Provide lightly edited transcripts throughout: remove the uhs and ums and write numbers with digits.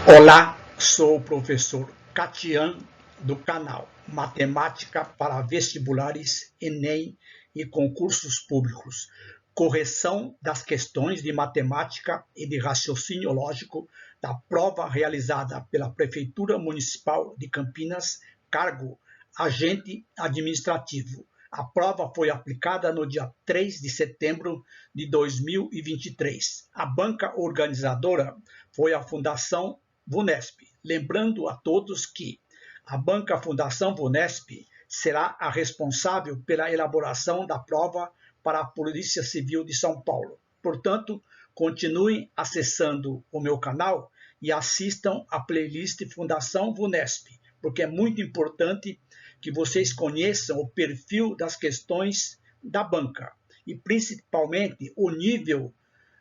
Olá, sou o professor Catian do canal Matemática para Vestibulares, Enem e Concursos Públicos. Correção das questões de matemática e de raciocínio lógico da prova realizada pela Prefeitura Municipal de Campinas, cargo agente administrativo. A prova foi aplicada no dia 3 de setembro de 2023. A banca organizadora foi a Fundação Vunesp. Lembrando a todos que a banca Fundação Vunesp será a responsável pela elaboração da prova para a Polícia Civil de São Paulo. Portanto, continuem acessando o meu canal e assistam a playlist Fundação Vunesp, porque é muito importante que vocês conheçam o perfil das questões da banca e principalmente o nível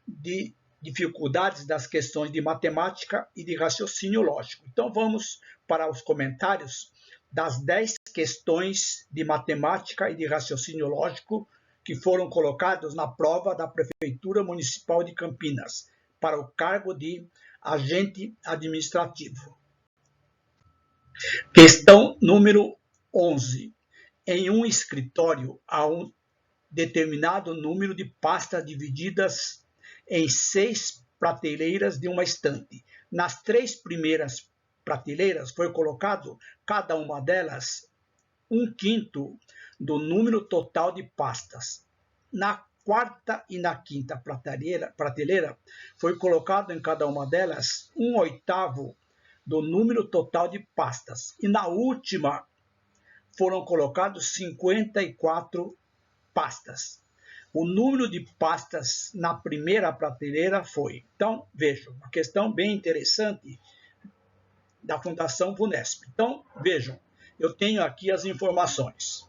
de dificuldades das questões de matemática e de raciocínio lógico. Então vamos para os comentários das 10 questões de matemática e de raciocínio lógico que foram colocadas na prova da Prefeitura Municipal de Campinas para o cargo de agente administrativo. Questão número 11. Em um escritório há um determinado número de pastas divididas em 6 prateleiras de uma estante. Nas 3 primeiras prateleiras foi colocado, cada uma delas, 1/5 do número total de pastas. Na quarta e na quinta prateleira foi colocado em cada uma delas 1/8 do número total de pastas. E na última foram colocados 54 pastas. O número de pastas na primeira prateleira foi. Então, vejam, uma questão bem interessante da Fundação Vunesp. Então, vejam, eu tenho aqui as informações.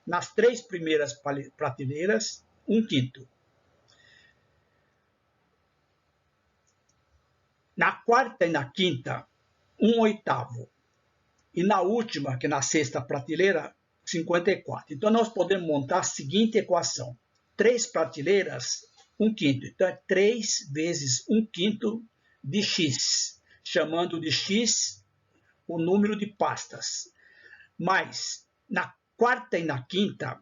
Nas 3 primeiras prateleiras, 1/5. Na quarta e na quinta, 1/8. E na última, que é na sexta prateleira, 54. Então, nós podemos montar a seguinte equação. 3 prateleiras, 1/5. Então, é 3 vezes 1/5 de x, chamando de x o número de pastas. Mas, na quarta e na quinta,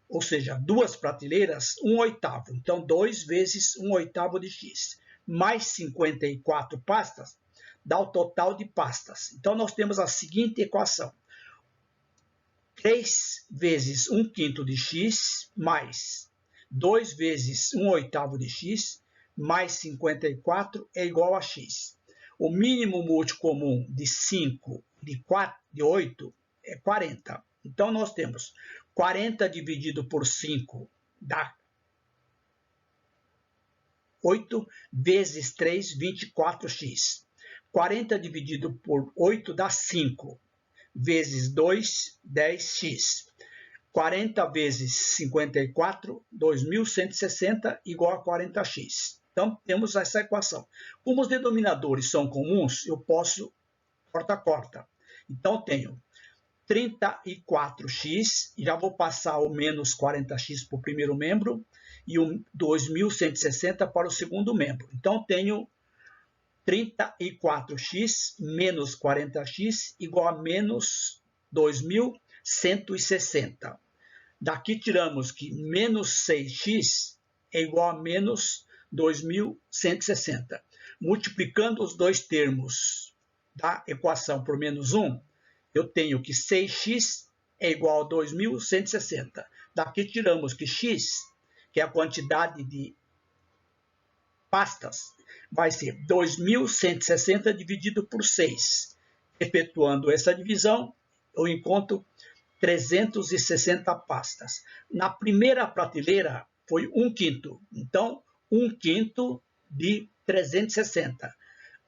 ou seja, 2 prateleiras, 1/8. Então, 2 vezes 1/8 de x, mais 54 pastas, dá o total de pastas. Então, nós temos a seguinte equação. 3 vezes 1/5 de x, mais 2 vezes 1/8 de x, mais 54 é igual a x. O mínimo múltiplo comum de 5, de 4, de 8 é 40. Então, nós temos 40 dividido por 5 dá 8, vezes 3, 24x. 40 dividido por 8 dá 5, vezes 2, 10x. 40 vezes 54, 2.160, igual a 40x. Então, temos essa equação. Como os denominadores são comuns, eu posso corta-corta. Então, tenho 34x, já vou passar o menos 40x para o primeiro membro e o 2.160 para o segundo membro. Então, tenho 34x menos 40x igual a menos 2.160. Daqui tiramos que menos 6x é igual a menos 2.160. Multiplicando os dois termos da equação por menos 1, eu tenho que 6x é igual a 2.160. Daqui tiramos que x, que é a quantidade de pastas, vai ser 2.160 dividido por 6. Efetuando essa divisão, eu encontro 360 pastas. Na primeira prateleira foi 1/5. Então, 1/5 de 360.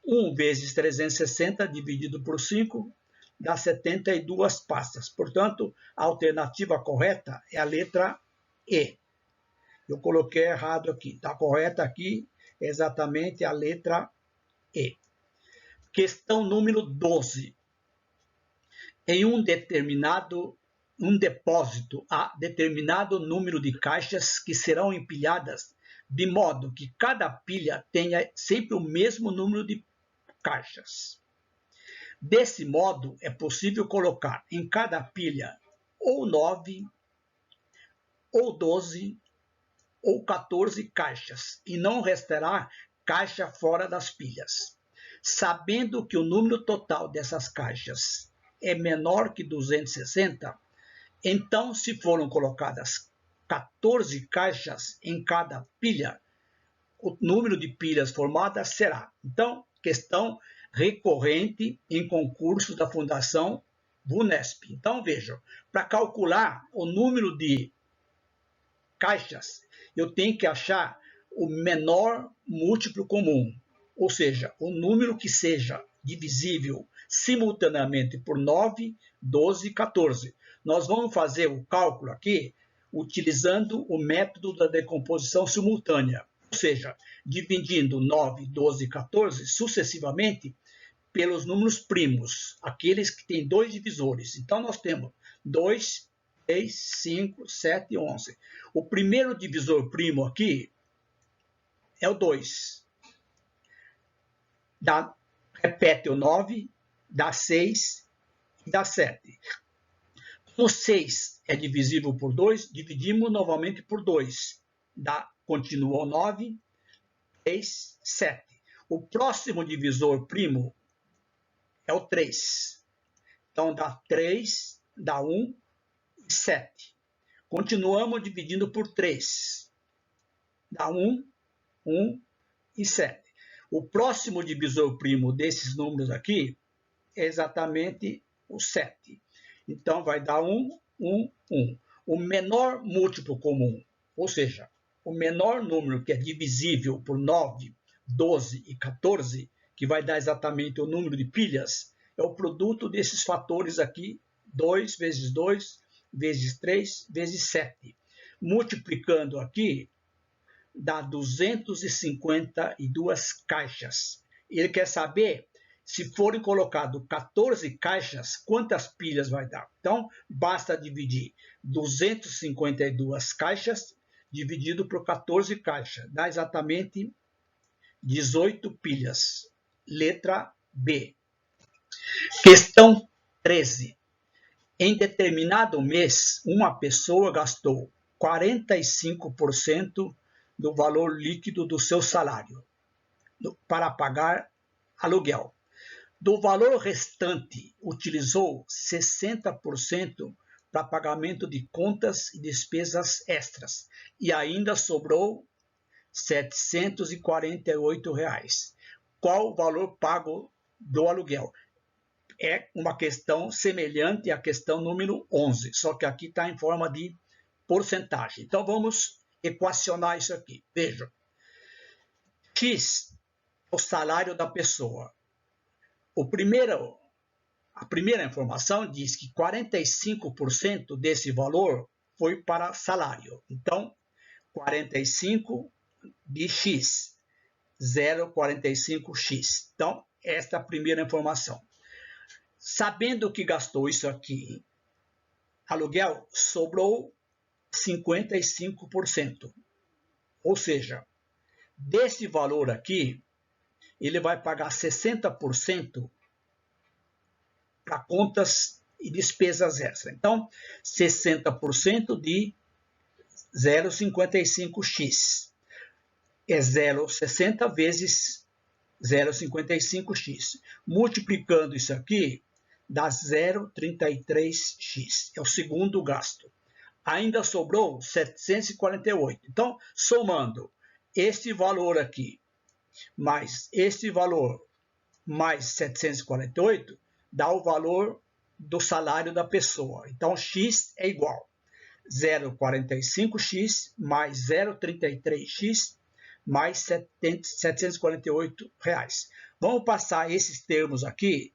1 vezes 360 dividido por 5 dá 72 pastas. Portanto, a alternativa correta é a letra E. Eu coloquei errado aqui. Está correta aqui exatamente a letra E. Questão número 12. Em um depósito há determinado número de caixas que serão empilhadas de modo que cada pilha tenha sempre o mesmo número de caixas. Desse modo, é possível colocar em cada pilha ou 9, ou 12, ou 14 caixas, e não restará caixa fora das pilhas. Sabendo que o número total dessas caixas é menor que 260, então, se foram colocadas 14 caixas em cada pilha, o número de pilhas formadas será. Então, questão recorrente em concursos da Fundação VUNESP. Então, vejam, para calcular o número de caixas, eu tenho que achar o menor múltiplo comum, ou seja, o número que seja divisível simultaneamente por 9, 12 e 14. Nós vamos fazer o cálculo aqui utilizando o método da decomposição simultânea, ou seja, dividindo 9, 12 e 14 sucessivamente pelos números primos, aqueles que têm dois divisores. Então, nós temos 2, 3, 5, 7 e 11. O primeiro divisor primo aqui é o 2. Repete o 9, dá 6 e dá 7. Como 6 é divisível por 2, dividimos novamente por 2. Continua o 9, 3, 7. O próximo divisor primo é o 3. Então, dá 3, dá 1 e 7. Continuamos dividindo por 3. Dá 1, 1 e 7. O próximo divisor primo desses números aqui é exatamente o 7. Então, vai dar 1, 1, 1. O menor múltiplo comum, ou seja, o menor número que é divisível por 9, 12 e 14, que vai dar exatamente o número de pilhas, é o produto desses fatores aqui, 2 vezes 2, vezes 3, vezes 7. Multiplicando aqui, dá 252 caixas. Ele quer saber, se forem colocadas 14 caixas, quantas pilhas vai dar. Então, basta dividir 252 caixas dividido por 14 caixas. Dá exatamente 18 pilhas. Letra B. Questão 13. Em determinado mês, uma pessoa gastou 45% do valor líquido do seu salário para pagar aluguel. Do valor restante, utilizou 60% para pagamento de contas e despesas extras e ainda sobrou R$ 748. Qual o valor pago do aluguel? É uma questão semelhante à questão número 11, só que aqui está em forma de porcentagem. Então, vamos equacionar isso aqui. Vejam, X é o salário da pessoa. A primeira informação diz que 45% desse valor foi para salário. Então, 45 de X, 0,45X. Então, esta é a primeira informação. Sabendo que gastou isso aqui, aluguel, sobrou 55%. Ou seja, desse valor aqui, ele vai pagar 60% para contas e despesas extras. Então, 60% de 0,55x. É 0,60 vezes 0,55x. Multiplicando isso aqui, dá 0,33x. É o segundo gasto. Ainda sobrou 748. Então, somando este valor aqui, mais este valor, mais 748, dá o valor do salário da pessoa. Então, x é igual a 0,45x mais 0,33x mais R$ 748. Vamos passar esses termos aqui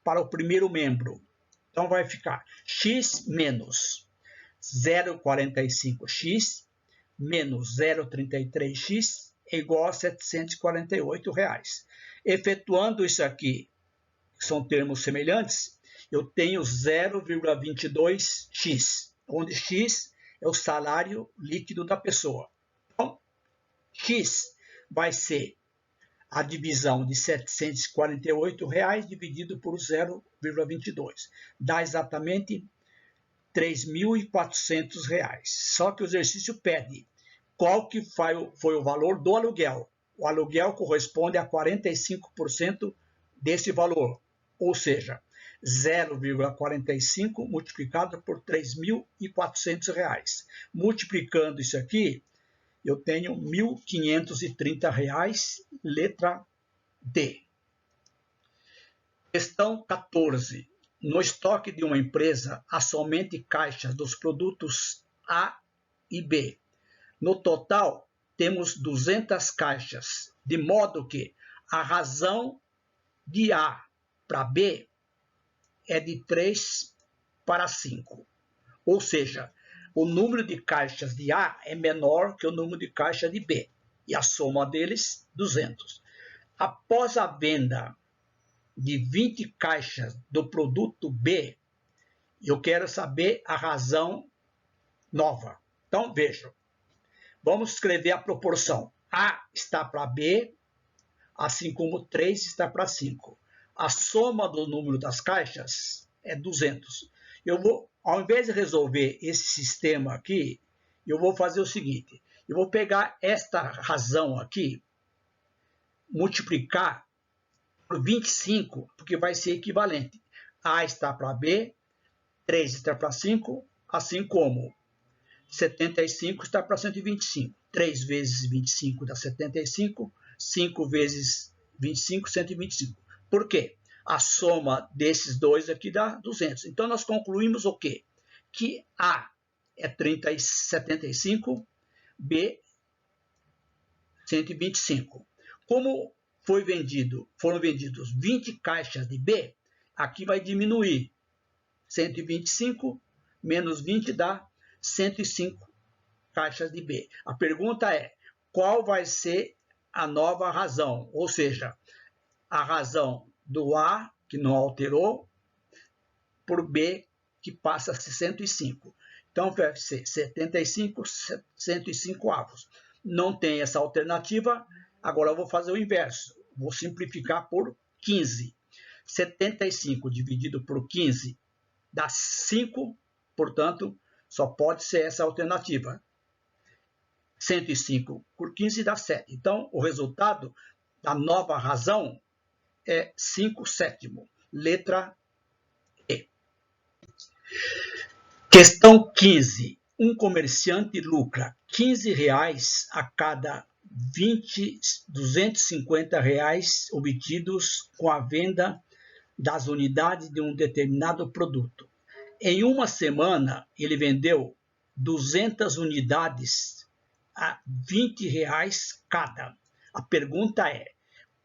para o primeiro membro. Então, vai ficar x menos 0,45x menos 0,33x é igual a R$ 748. Efetuando isso aqui, que são termos semelhantes, eu tenho 0,22x, onde x é o salário líquido da pessoa. Então, x vai ser a divisão de R$ 748 dividido por 0,22. Dá exatamente R$ 3.400. Só que o exercício pede qual que foi o valor do aluguel. O aluguel corresponde a 45% desse valor, ou seja, 0,45 multiplicado por R$ 3.400. Multiplicando isso aqui, eu tenho R$ 1.530, letra D. Questão 14. No estoque de uma empresa, há somente caixas dos produtos A e B. No total, temos 200 caixas, de modo que a razão de A para B é de 3 para 5. Ou seja, o número de caixas de A é menor que o número de caixas de B. E a soma deles, 200. Após a venda de 20 caixas do produto B, eu quero saber a razão nova. Então, vejam. Vamos escrever a proporção. A está para B, assim como 3 está para 5. A soma do número das caixas é 200. Eu vou, ao invés de resolver esse sistema aqui, eu vou fazer o seguinte. Eu vou pegar esta razão aqui, multiplicar por 25, porque vai ser equivalente. A está para B, 3 está para 5, assim como 75 está para 125. 3 vezes 25 dá 75, 5 vezes 25, 125. Por quê? A soma desses dois aqui dá 200. Então, nós concluímos o quê? Que A é 75, B 125. Como foram vendidos 20 caixas de B, aqui vai diminuir. 125 menos 20 dá 105 caixas de B. A pergunta é, qual vai ser a nova razão? Ou seja, a razão do A, que não alterou, por B, que passa a ser 105. Então, vai ser 75, 105 avos. Não tem essa alternativa, agora eu vou fazer o inverso. Vou simplificar por 15. 75 dividido por 15 dá 5, portanto, só pode ser essa alternativa. 105 por 15 dá 7. Então, o resultado da nova razão é 5/7. Letra E. Questão 15. Um comerciante lucra R$15 a cada 250 reais obtidos com a venda das unidades de um determinado produto. Em uma semana, ele vendeu 200 unidades a R$20 cada. A pergunta é,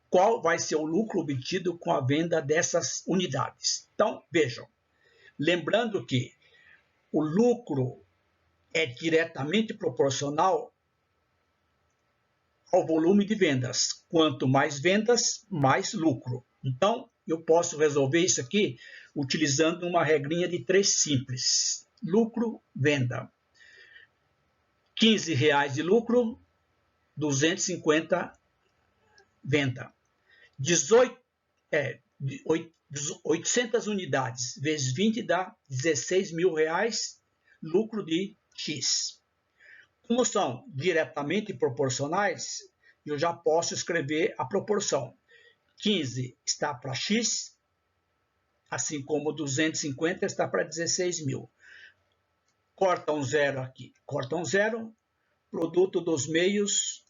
qual vai ser o lucro obtido com a venda dessas unidades? Então, vejam, lembrando que o lucro é diretamente proporcional ao volume de vendas. Quanto mais vendas, mais lucro. Então, eu posso resolver isso aqui utilizando uma regrinha de 3 simples. Lucro, venda. R$15 de lucro, 250 venda. 800 unidades vezes 20 dá R$16.000, lucro de X. Como são diretamente proporcionais, eu já posso escrever a proporção. 15 está para X, assim como 250 está para 16.000. Corta um zero aqui, corta um zero. Produto dos meios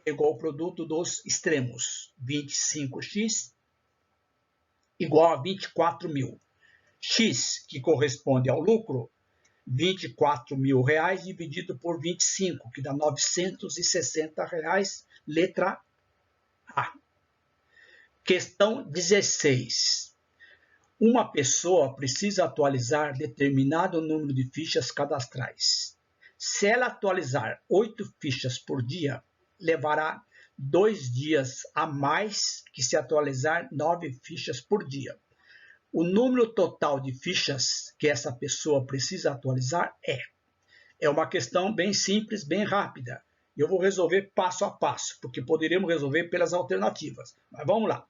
é igual ao produto dos extremos. 25x igual a 24.000. X, que corresponde ao lucro, R$24.000 dividido por 25, que dá R$960, letra A. Questão 16. Uma pessoa precisa atualizar determinado número de fichas cadastrais. Se ela atualizar 8 fichas por dia, levará 2 dias a mais que se atualizar 9 fichas por dia. O número total de fichas que essa pessoa precisa atualizar é uma questão bem simples, bem rápida. Eu vou resolver passo a passo, porque poderíamos resolver pelas alternativas. Mas vamos lá.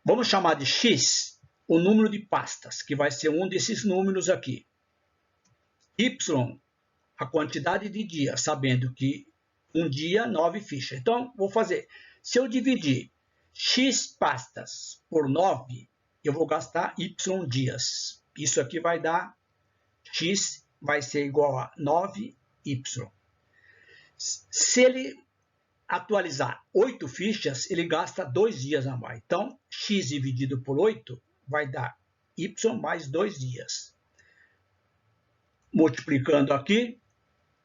Vamos chamar de x o número de pastas, que vai ser um desses números aqui. Y, a quantidade de dias, sabendo que um dia, 9 fichas. Então, vou fazer. Se eu dividir x pastas por 9, eu vou gastar y dias. Isso aqui vai dar x vai ser igual a 9y. Se ele atualizar 8 fichas, ele gasta 2 dias a mais. Então, x dividido por 8 vai dar y mais 2 dias. Multiplicando aqui,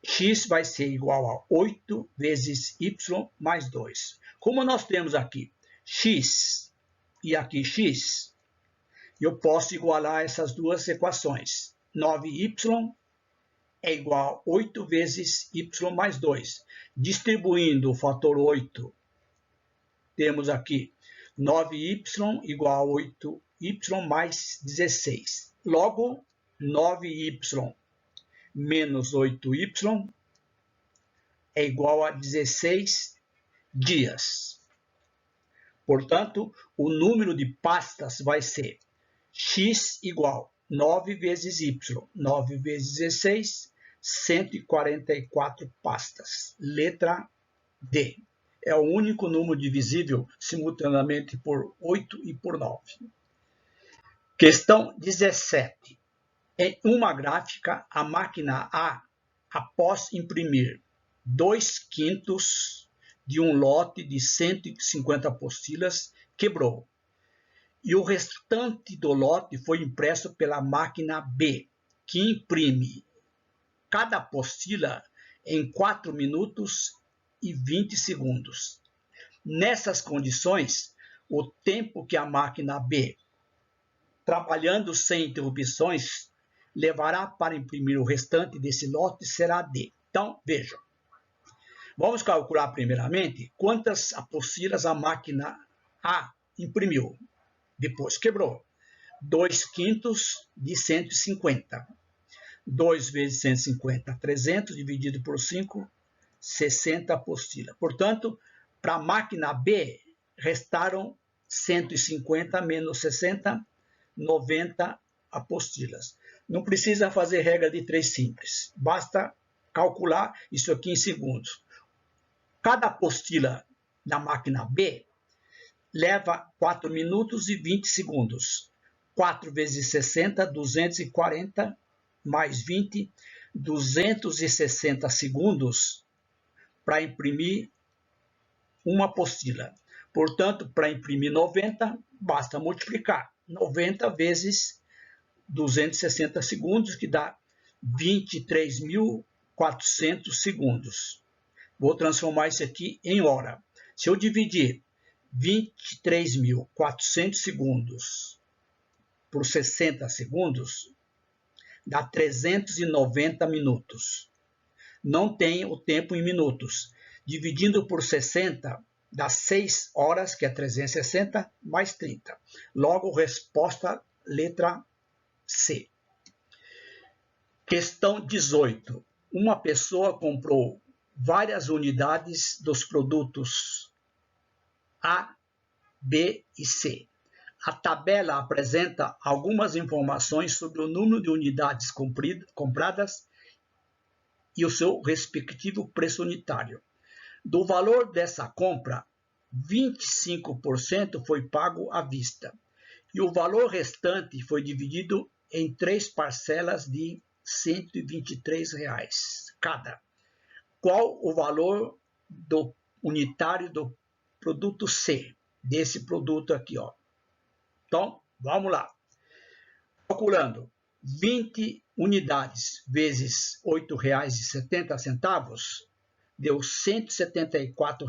x vai ser igual a 8 vezes y mais 2. Como nós temos aqui x e aqui x, eu posso igualar essas duas equações. 9y é igual a 8 vezes y mais 2. Distribuindo o fator 8, temos aqui 9y igual a 8y mais 16. Logo, 9y menos 8y é igual a 16 dias. Portanto, o número de pastas vai ser x igual a 9 vezes y. 9 vezes 16, 144 pastas. Letra D. É o único número divisível simultaneamente por 8 e por 9. Questão 17. Em uma gráfica, a máquina A, após imprimir 2/5 de um lote de 150 apostilas, quebrou. E o restante do lote foi impresso pela máquina B, que imprime cada apostila em 4 minutos e 20 segundos. Nessas condições, o tempo que a máquina B, trabalhando sem interrupções, levará para imprimir o restante desse lote será D. Então, vejam. Vamos calcular primeiramente quantas apostilas a máquina A imprimiu. Depois quebrou. 2/5 de 150. 2 vezes 150, 300, dividido por 5, 60 apostilas. Portanto, para a máquina B, restaram 150 menos 60, 90 apostilas. Não precisa fazer regra de 3 simples. Basta calcular isso aqui em segundos. Cada apostila da máquina B leva 4 minutos e 20 segundos. 4 vezes 60, 240, mais 20, 260 segundos para imprimir uma apostila. Portanto, para imprimir 90, basta multiplicar 90 vezes 260 segundos, que dá 23.400 segundos. Vou transformar isso aqui em hora. Se eu dividir 23.400 segundos por 60 segundos, dá 390 minutos. Não tem o tempo em minutos. Dividindo por 60, dá 6 horas, que é 360, mais 30. Logo, resposta letra C. Questão 18. Uma pessoa comprou várias unidades dos produtos A, B e C. A tabela apresenta algumas informações sobre o número de unidades compradas e o seu respectivo preço unitário. Do valor dessa compra, 25% foi pago à vista e o valor restante foi dividido em 3 parcelas de R$ 123 cada. Qual o valor unitário do produto C, desse produto aqui, ó? Então, vamos lá. Calculando 20 unidades vezes R$ 8,70, deu R$ 174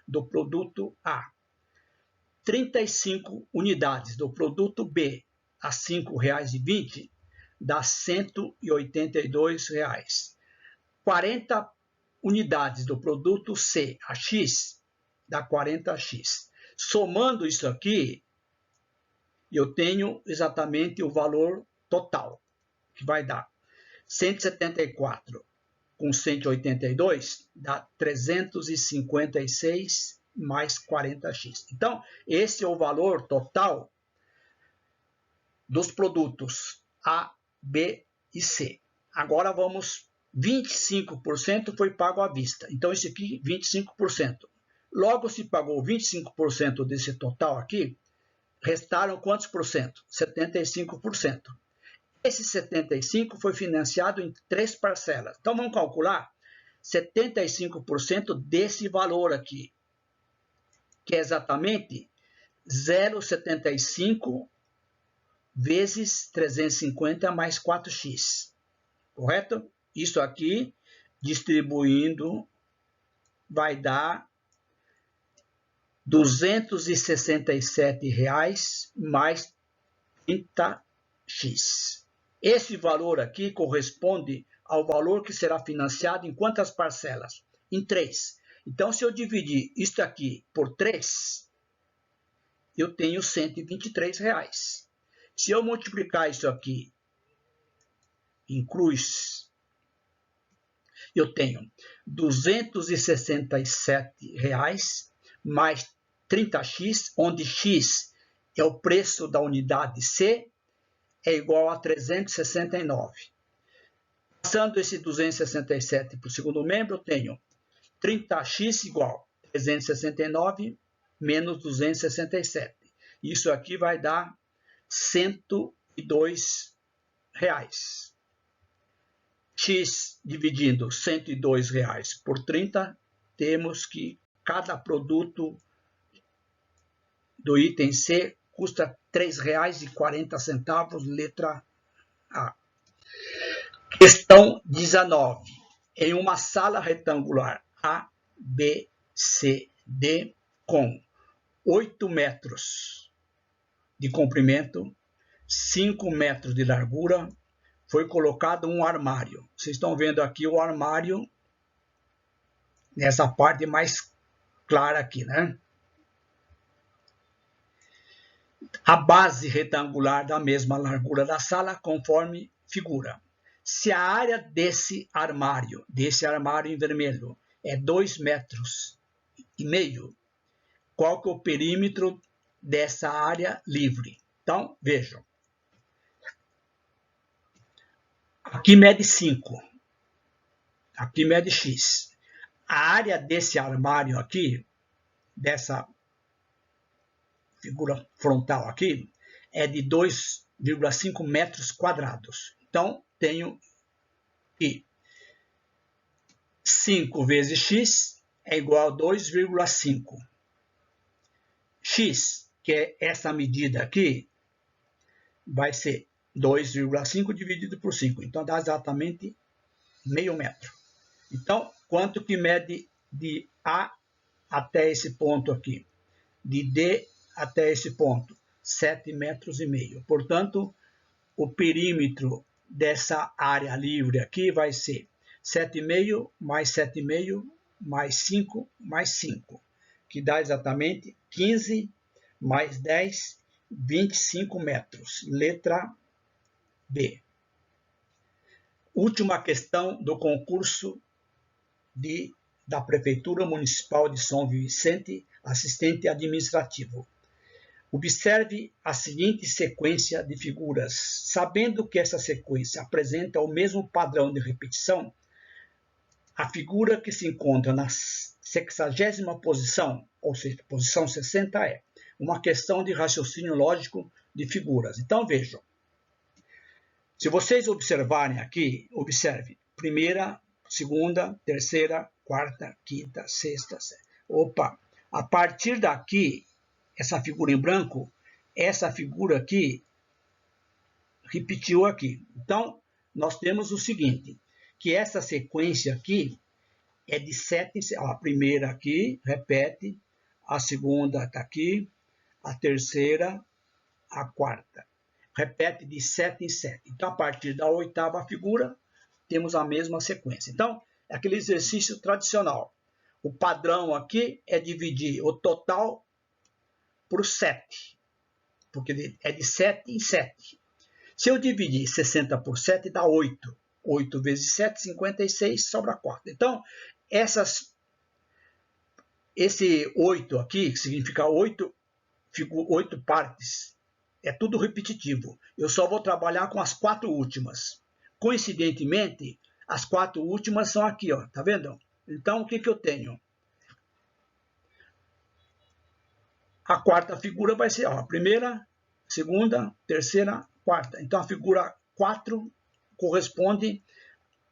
do produto A. 35 unidades do produto B a R$ 5,20 dá R$ 182. 40 unidades do produto C a X dá 40x. Somando isso aqui, eu tenho exatamente o valor total, que vai dar 174 com 182, dá 356 mais 40x. Então, esse é o valor total dos produtos A, B e C. Agora vamos, 25% foi pago à vista. Então, esse aqui, 25%. Logo, se pagou 25% desse total aqui, restaram quantos por cento? 75%. Esse 75% foi financiado em 3 parcelas. Então, vamos calcular 75% desse valor aqui, que é exatamente 0,75 vezes 350 mais 4x. Correto? Isso aqui, distribuindo, vai dar R$ 267,00 mais 30x. Esse valor aqui corresponde ao valor que será financiado em quantas parcelas? Em 3. Então, se eu dividir isso aqui por 3, eu tenho R$ 123,00. Se eu multiplicar isso aqui em cruz, eu tenho R$ 267,00 mais 30x, onde x é o preço da unidade C, é igual a 369. Passando esse 267 para o segundo membro, eu tenho 30x igual a 369 menos 267. Isso aqui vai dar R$ 102,00. X dividindo R$ 102,00 por 30, temos que cada produto do item C custa R$ 3,40, letra A. Questão 19. Em uma sala retangular A, B, C, D, com 8 metros de comprimento, 5 metros de largura, foi colocado um armário. Vocês estão vendo aqui o armário nessa parte mais clara aqui, né? A base retangular da mesma largura da sala, conforme figura. Se a área desse armário em vermelho, é 2,5 metros, qual que é o perímetro dessa área livre? Então, vejam. Aqui mede 5. Aqui mede x. A área desse armário aqui, dessa figura frontal aqui, é de 2,5 metros quadrados. Então, tenho que 5 vezes x é igual a 2,5. X, que é essa medida aqui, vai ser 2,5 dividido por 5. Então, dá exatamente meio metro. Então, quanto que mede de A até esse ponto aqui? De D até esse ponto? 7,5 metros. Portanto, o perímetro dessa área livre aqui vai ser 7,5 mais 7,5 mais 5 mais 5, que dá exatamente 15 mais 10, 25 metros. Letra B. Última questão do concurso da Prefeitura Municipal de São Vicente, assistente administrativo. Observe a seguinte sequência de figuras. Sabendo que essa sequência apresenta o mesmo padrão de repetição, a figura que se encontra na 60ª posição, ou seja, posição 60, é uma questão de raciocínio lógico de figuras. Então, vejam. Se vocês observarem aqui, observe primeira, segunda, terceira, quarta, quinta, sexta, sétima. Opa, a partir daqui, essa figura em branco, essa figura aqui repetiu aqui. Então, nós temos o seguinte, que essa sequência aqui é de 7 em 7. A primeira aqui, repete, a segunda está aqui, a terceira, a quarta. Repete de 7 em 7. Então, a partir da 8ª figura, temos a mesma sequência. Então, é aquele exercício tradicional. O padrão aqui é dividir o total por 7, porque é de 7 em 7. Se eu dividir 60 por 7, dá 8. 8 vezes 7, 56, sobra 4. Então, esse 8 aqui, que significa 8 partes, é tudo repetitivo. Eu só vou trabalhar com as 4 últimas. Coincidentemente, as 4 últimas são aqui, ó, tá vendo? Então, o que eu tenho? A quarta figura vai ser, ó, a primeira, segunda, terceira, quarta. Então, a figura 4 corresponde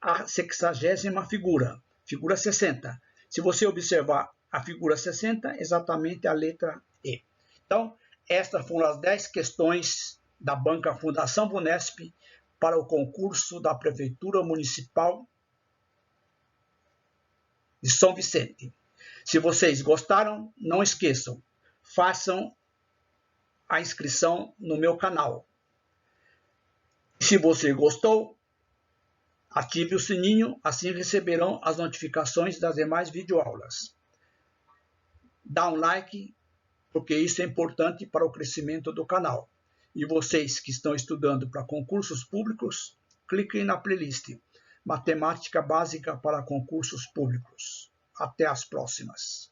à 60ª figura, figura 60. Se você observar a figura 60, exatamente a letra E. Então, estas foram as 10 questões da Banca Fundação Vunesp para o concurso da Prefeitura Municipal de São Vicente. Se vocês gostaram, não esqueçam, façam a inscrição no meu canal. Se você gostou, ative o sininho, assim receberão as notificações das demais videoaulas. Dá um like, porque isso é importante para o crescimento do canal. E vocês que estão estudando para concursos públicos, cliquem na playlist Matemática Básica para Concursos Públicos. Até as próximas!